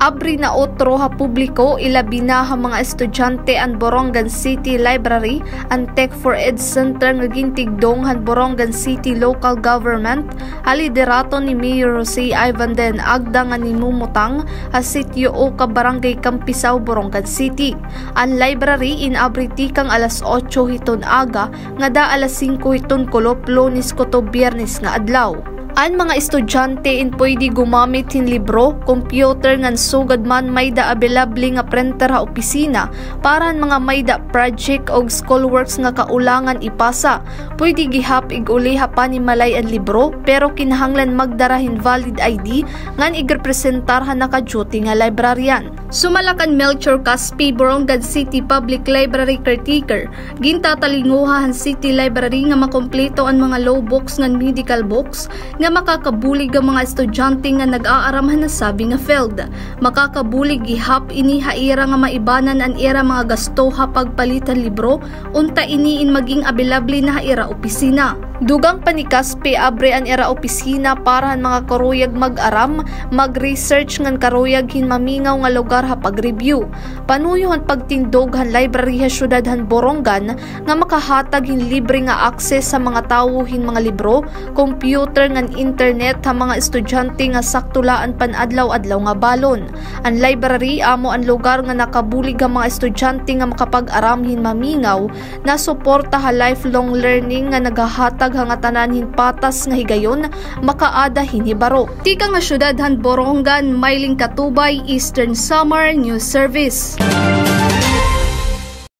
Abri na otro ha publiko ilabi na ha mga estudyante an Borongan City Library an Tech for Ed Center nga gintigdong han Borongan City Local Government haliderato ni Mayor Jose Ivan Den agda nga nimumutang ha sitio o ka Barangay Campisaw, Borongan City. An library inabri tikang alas 8 hiton aga nga da alas 5 hiton kulop Lunes koto Biyernes nga adlaw. Ang mga estudyante pwede gumamit hin libro, computer ngan sugad man may da available nga printer ha opisina para ang mga may da project o schoolworks nga kaulangan ipasa. Pwede gihap ig-uli ha panimalay ang libro pero kinahanglan magdarahin valid ID ngan igrepresentar ha naka-duty nga librarian. Sumalakan Melchor Caspi, Borongan City Public Library Caretaker, gintatalinguhan City Library nga makompleto ang mga law books ngan medical books nga makakabulig ang mga estudyante nga nag-aaramhan na sabi nga field. Makakabulig gihap ini haira nga maibanan an era mga gasto ha pagpalitan libro unta iniin maging available na haira opisina. Dugang panikaspe abre an era opisina para han mga karuyag mag-aram, mag-research ngan karuyag hin mamingaw nga lugar ha pag-review. Panuyo han pagtindog han library ha syudad han Borongan nga makahatag hin libre nga access sa mga tawo hin mga libro, computer ngan internet ha mga estudyante nga saktulaan pan-adlaw-adlaw nga balon. Ang library amo ang lugar nga nakabulig ang mga estudyante nga makapag-aram hin mamingaw na suporta ha lifelong learning nga nagahatag nga tanan hin patas nga higayon makaada hinibaro. Tika nga syudad han Borongan, Mailing Katubay, Eastern Samar News Service.